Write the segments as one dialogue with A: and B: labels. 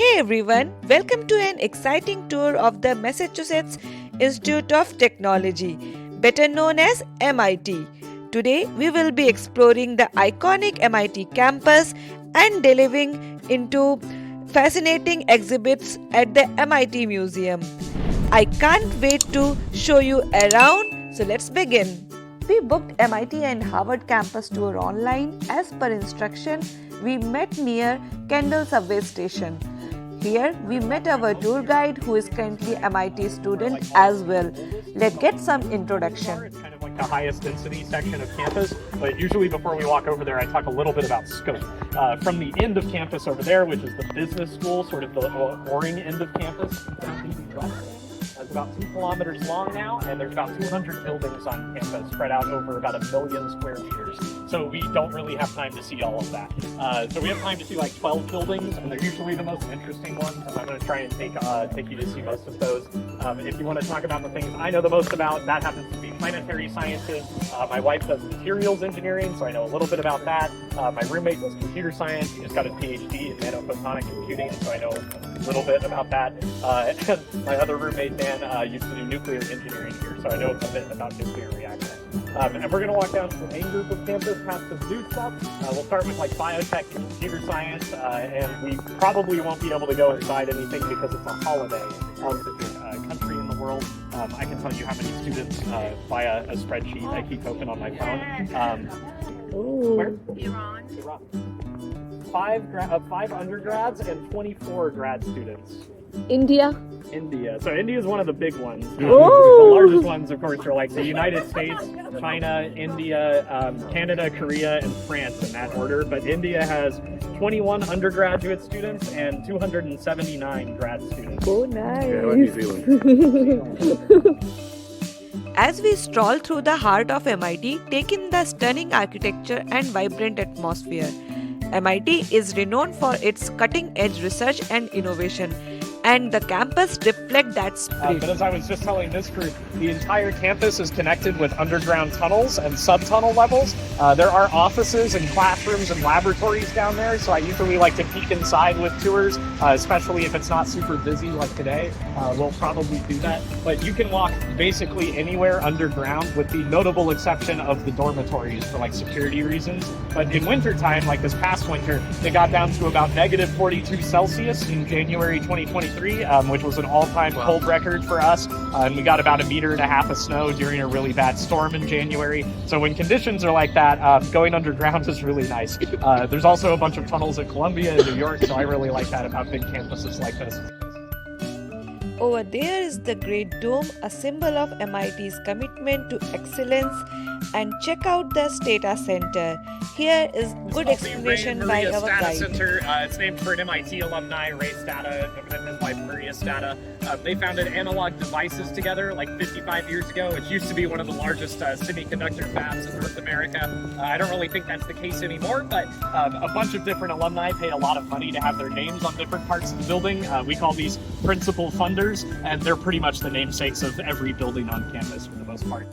A: Hey everyone, welcome to an exciting tour of the Massachusetts Institute of Technology, better known as MIT. Today we will be exploring the iconic MIT campus and delving into fascinating exhibits at the MIT Museum. I can't wait to show you around, so let's begin. We booked MIT and Harvard campus tour online. As per instruction, we met near Kendall subway station. Here we met our tour guide who is currently MIT student as well. Let's get some introduction.
B: It's kind of like the highest density section of campus, but usually before we walk over there, I talk a little bit about scope. From the end of campus over there, which is the business school, sort of the boring end of campus, it's about 2 kilometers long now, and there's about 200 buildings on campus spread out over about 1 million square meters. So we don't really have time to see all of that. So we have time to see like 12 buildings, and they're usually the most interesting ones. And I'm going to try and take you to see most of those. If you want to talk about the things I know the most about, that happens to be planetary sciences. My wife does materials engineering, so I know a little bit about that. My roommate does computer science. He just got his PhD in nanophotonic computing, so I know a little bit about that. And my other roommate, Dan, used to do nuclear engineering here, so I know a bit about nuclear reactions. And we're going to walk down to the main group of campus, past some zoo stuff. We'll start with like biotech and computer science, and we probably won't be able to go inside anything because it's a holiday in country in the world. I can tell you how many students via a spreadsheet I keep open on my phone. Where? Iran. 5 undergrads and 24 grad students.
C: India.
B: So India is one of the big ones. The largest ones, of course, are like the United States, China, India, Canada, Korea, and France in that order. But India has 21 undergraduate students and 279 grad students.
C: Oh, nice.
D: Yeah, like New Zealand.
A: As we stroll through the heart of MIT, take in the stunning architecture and vibrant atmosphere. MIT is renowned for its cutting-edge research and innovation, and the campus reflects that spirit.
B: But as I was just telling this group, the entire campus is connected with underground tunnels and sub-tunnel levels. There are offices and classrooms and laboratories down there, so I usually like to peek inside with tours, especially if it's not super busy like today. We'll probably do that. But you can walk basically anywhere underground with the notable exception of the dormitories for like security reasons. But in wintertime, like this past winter, it got down to about negative 42 Celsius in January 2023. Which was an all-time cold record for us, and we got about 1.5 meters of snow during a really bad storm in January. So when conditions are like that, going underground is really nice. There's also a bunch of tunnels at Columbia and New York, so I really like that about big campuses like this.
A: Over there is the Great Dome, a symbol of MIT's commitment to excellence. And check out the Stata Center. Here is good explanation by our guide.
B: Center. It's named for an MIT alumni, Ray Stata, and his wife Maria Stata. They founded Analog Devices together like 55 years ago. It used to be one of the largest semiconductor fabs in North America. I don't really think that's the case anymore, but a bunch of different alumni paid a lot of money to have their names on different parts of the building. We call these principal funders, and they're pretty much the namesakes of every building on campus for the most part.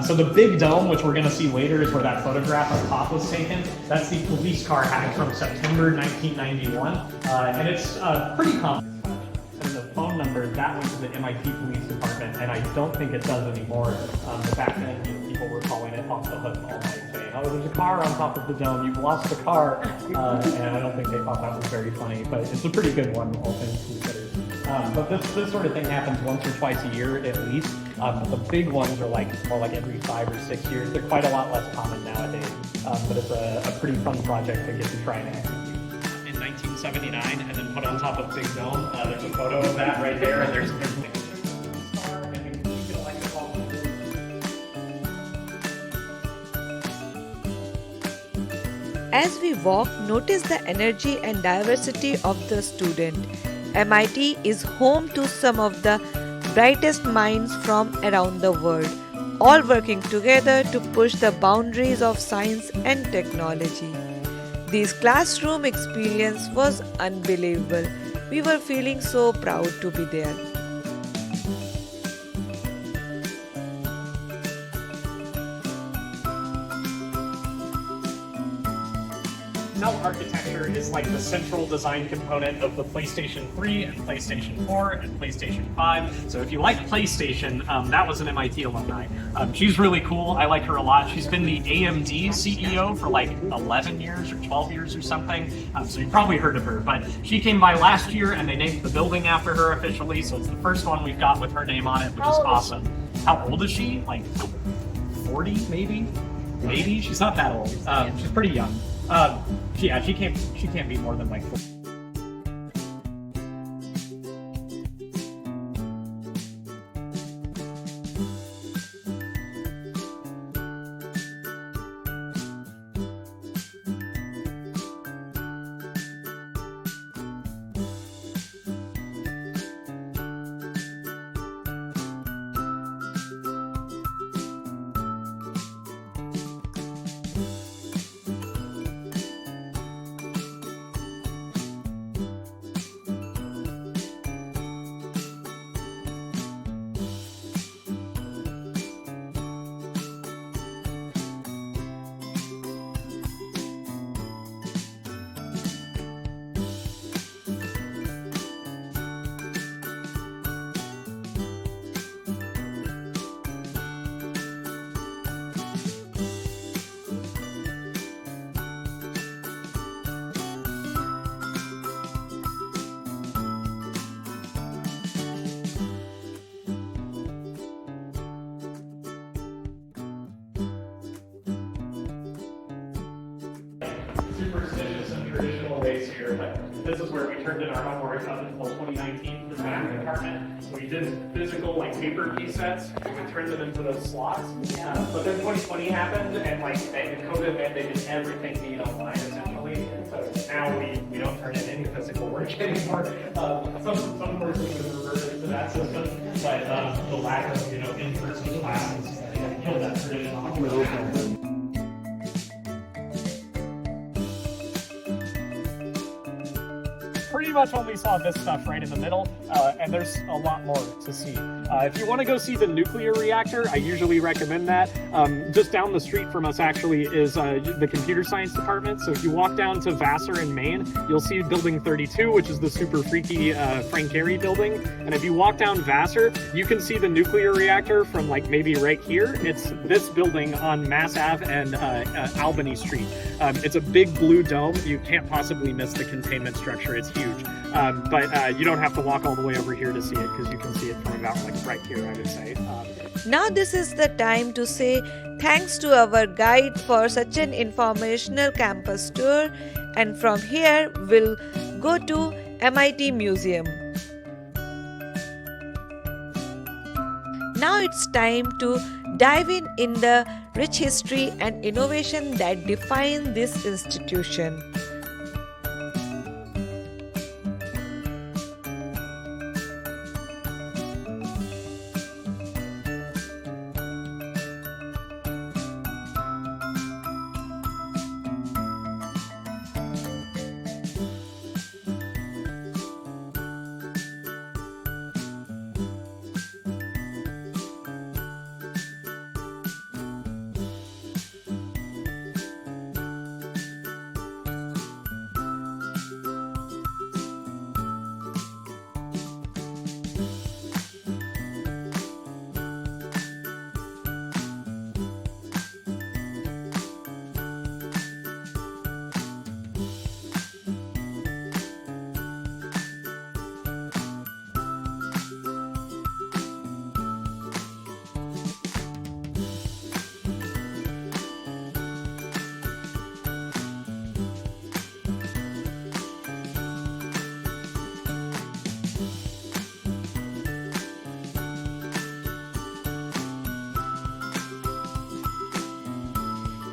B: So the big dome, which we're going to see later, is where that photograph up top was taken. That's the police car hatch from September 1991, and it's pretty common. And the phone number, that went to the MIT Police Department, and I don't think it does anymore. But back then, people were calling it off the hook all night, saying, "Oh, there's a car on top of the dome. You've lost the car," and I don't think they thought that was very funny, but it's a pretty good one, all things considered. But this sort of thing happens once or twice a year at least. The big ones are like more like every 5 or 6 years. They're quite a lot less common nowadays, but it's a pretty fun project to get to try and execute. In 1979, and then put on top of Big Dome. There's a photo of that right there, and there's
A: As we walk, notice the energy and diversity of the student. MIT is home to some of the brightest minds from around the world, all working together to push the boundaries of science and technology. This classroom experience was unbelievable. We were feeling so proud to be there.
B: cell architecture is like the central design component of the PlayStation 3 and PlayStation 4 and PlayStation 5. So if you like PlayStation, that was an MIT alumni. She's really cool. I like her a lot. She's been the AMD CEO for like 11 years or 12 years or something. So you probably heard of her. But she came by last year and they named the building after her officially. So it's the first one we've got with her name on it, which is awesome. How old is she? Like 40 maybe? Maybe? She's not that old. She's pretty young. Yeah, she can't be more than like 40. Superstitious and traditional ways here, but this is where we turned in our homework up until 2019 for the math department. So we did physical like paper piece sets, and we turned them into those slots. But then 2020 happened, and like COVID mandated everything being online essentially. So now we don't turn in any physical work anymore. Some courses have reverted to that system, but the lack of in-person classes killed that tradition off. Pretty much only saw this stuff right in the middle, and there's a lot more to see. If you want to go see the nuclear reactor, I usually recommend that. Just down the street from us actually is the computer science department. So if you walk down to Vassar in Maine, you'll see building 32, which is the super freaky Frank Gehry building. And if you walk down Vassar, you can see the nuclear reactor from like maybe right here. It's this building on Mass Ave and Albany Street. It's a big blue dome. You can't possibly miss the containment structure. It's huge. But you don't have to walk all the way over here to see it because you can see it from about like right here, I would say.
A: Now this is the time to say thanks to our guide for such an informational campus tour, and from here we'll go to MIT Museum. Now it's time to dive in the rich history and innovation that define this institution.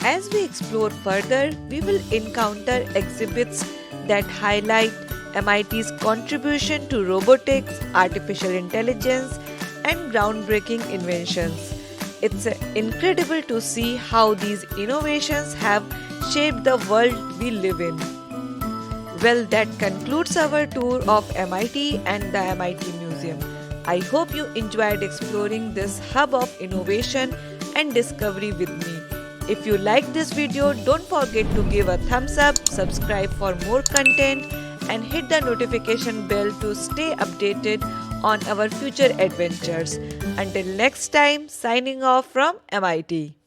A: As we explore further, we will encounter exhibits that highlight MIT's contribution to robotics, artificial intelligence, and groundbreaking inventions. It's incredible to see how these innovations have shaped the world we live in. Well, that concludes our tour of MIT and the MIT Museum. I hope you enjoyed exploring this hub of innovation and discovery with me. If you like this video, don't forget to give a thumbs up, subscribe for more content, and hit the notification bell to stay updated on our future adventures. Until next time, signing off from MIT.